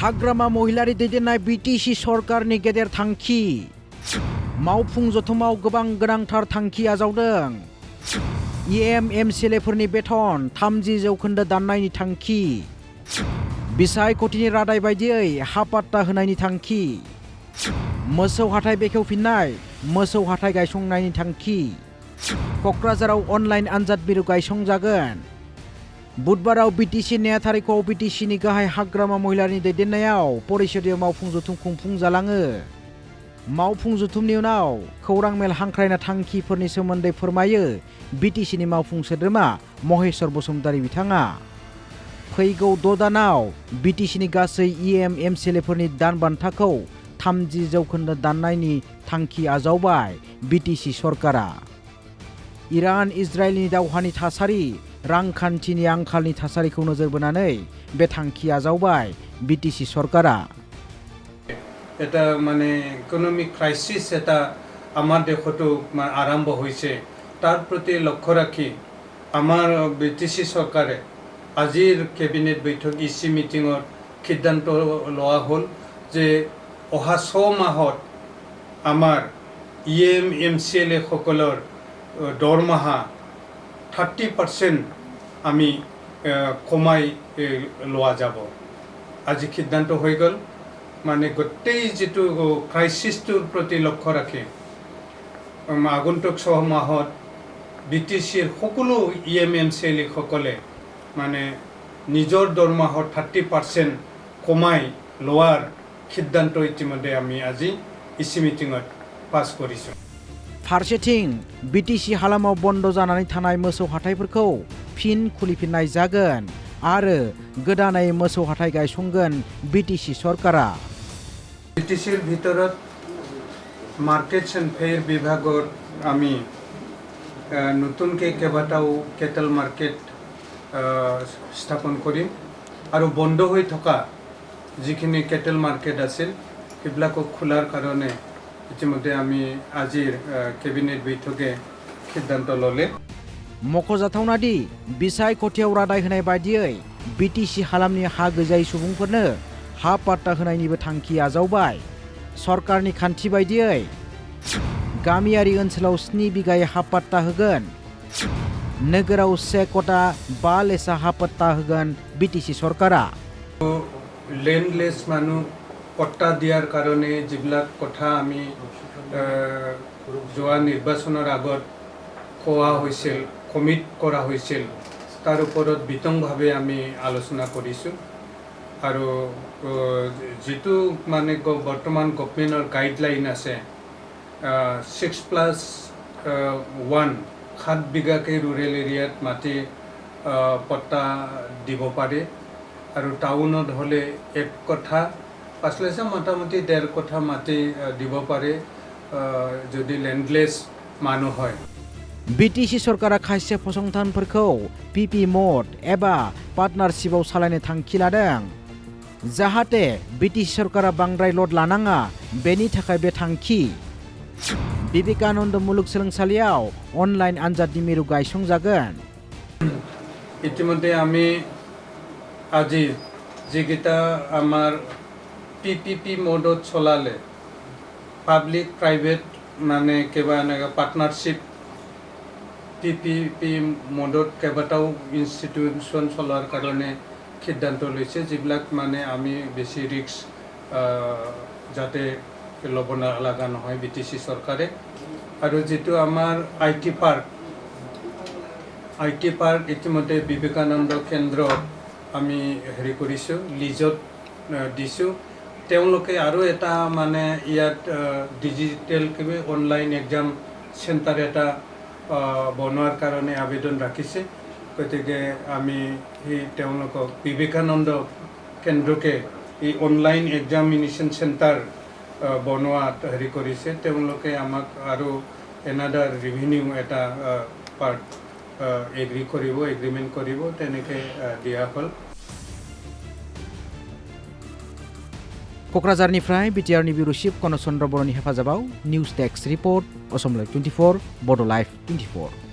Hagrama महिलारि दैदेननाय BTC सरकारनि गेदेर थांखि मावफुं जथुमाव गोबां गोनांथार थांखि आजावदों। MCLAफोरनि बेथन 30% दाननायनि थांखि बिसायख'थिनि रादाय बायदियै हापात्ता होनायनि थांखि मोसौ हाथाय बेखेवफिननाय मोसौ हाथाय गायसंनायनि थांखि क'क्राझाराव अनलाइन आनजाद मिरु गायसंजागोन। बुधबाराव BTC नेहाथारिखौ BTCनि गाहाय हाग्रामा महिलारिनि दैदेननायाव परिषदीय मावफुं जथुम खुंफुंजालाङो। मावफुं जथुमनि उनाव खौरां मेल हांख्रायना थांखिफोरनि सोमोन्दै फोरमायो BTCनि मावफुं सोद्रोमा महेश्वर बसुमतारी बिथाङा। फैगौ 6 दानाव BTCनि गासै MCLAफोरनि दान बान्थाखौ 30% दाननायनि थांखि आजावबाय BTC सरकारा। इरान इजराइलनि दावहानि थासारि रांखान्थिनि आंखालनि थासारिखौ नोजोर बोनानै बे थांखि आजावबाय BTC सरकारा। এটা মানে ইকোনমিক ক্রাইসিস এটা আমার দেশতো আরম্ভ হয়েছে, তার প্রতি লক্ষ্য রাখি আমার BTC সরকারে আজির ক্যাবিনেট বৈঠক ইসি মিটিংত সিদ্ধান্ত লোৱা হল যে অহা 6 মাহত আমাৰ MCLA সকলৰ দৰমহা 30% আমি কমাই লোৱা যাব। আজি সিদ্ধান্ত হৈ গ'ল। মানে গোটেই যেটো ক্ৰাইসিসটোৰ প্ৰতি লক্ষ্য ৰাখি আগন্তুক 6 মাহত BTCৰ সকলো MCLA সকলে মানে নিজৰ দৰমহাৰ 30% কমাই লোৱাৰ সিদ্ধান্ত ইতিমধ্যে আমি আজি ইসি মিটিংত পাছ কৰিছো। फारसेथिं BTC हालामाव बन्द जानानै थानाय मोसौ हाथायफोरखौ फिन खुलिफिननाय जागोन आरो गोदानै मोसौ हाथाय गायसंगोन BTC सरकारा। BTCৰ ভিতৰত মাৰ্কেটছ এণ্ড ফেয়াৰ বিভাগৰ আমি নতুনকৈ কেইবাটাও কেটেল মাৰ্কেট স্থাপন কৰিম আৰু বন্ধ হৈ থকা যিখিনি কেটেল মাৰ্কেট আছিল সেইবিলাকক খোলাৰ কাৰণে ইতিমধ্যে আমি আজিৰ কেবিনেট বৈঠকে সিদ্ধান্ত ল'লে। मख'जाथावना दि बिसायख'थियाव रादाय होनाय बायदियै BTC हालामनि हा गैजायै सुबुंफोरनो हा पाट्टा होनायनिबो थांखि आजावबाय। सरकारनि खान्थि बायदियै गामियारि ओनसोलाव 7 बिगायै हा पाट्टा होगोन। नोगोराव 1 कटा 5 लेसा हा पाट्टा होगोन BTC सरकारा। লেণ্ডলেছ মানুহ পট্টা দিয়াৰ কাৰণে যিবিলাক কথা আমি যোৱা নিৰ্বাচনৰ আগত কোৱা হৈছিল, কমিট কৰা হৈছিল, তাৰ ওপৰত বিতংভাৱে আমি আলোচনা কৰিছোঁ আৰু যেটো মানে বৰ্তমান গভৰ্ণমেণ্টৰ গাইডলাইন আছে 6+1 7 বিঘাকে ৰুৰেল এৰিয়াত মাটি পট্টা দিব পাৰে আৰু টাউনত হলে 1 কঠা 5 লেছা মোটামুটি 1.5 কঠা মাটি দিব পাৰে যদি লেণ্ডলেছ মানুহ হয়। BTC सरकारा खायसे फसंथानफोरखौ PP मड एबा पार्टनारशिपआव सालायनो थांखि लादों। जाहाथे BTC सरकारा बांद्राय लड लानाङा बेनि थाखाय बे थांखि। विवेकानन्द मुलुगसोलोंसालियाव अनलाइन आनजादनि मिरु गायसंजागोन। ইতিমধ্যে আমি আজি যেটা আমার PPP মডত চলালে পাব্লিক প্রাইভেট মানে কেবা পার্টনারশিপ PPP মডত কেইবাটাও ইনষ্টিটিউশ্যন চলাৰ কাৰণে সিদ্ধান্ত লৈছে, যিবিলাক মানে আমি বেছি ৰিস্ক যাতে ল'ব লগা নহয় BTC চৰকাৰে। আৰু যেটো আমাৰ IT পাৰ্ক ইতিমধ্যে বিবেকানন্দ কেন্দ্ৰ আমি হেৰি কৰিছোঁ, লিজত দিছোঁ। তেওঁলোকে আৰু এটা মানে ইয়াত ডিজিটেল কিবা অনলাইন এক্সাম চেণ্টাৰ এটা বনোৱাৰ কাৰণে আবেদন ৰাখিছে। গতিকে আমি সেই তেওঁলোকক বিবেকানন্দ কেন্দ্ৰকে এই অনলাইন এক্সামিনেশ্যন চেণ্টাৰ বনোৱাত হেৰি কৰিছে। তেওঁলোকে আমাক আৰু এনাডাৰ ৰেভিনিউ এটা পাৰ্ট এগ্ৰিমেণ্ট কৰিব তেনেকৈ দিয়া হ'ল। क'क्राझारनिफ्राय BTRनि बिउर' चिफ कनक चन्द्र बर'नि हेफाजाबाव news desk report Assam live 24 बड' लाइभ 24।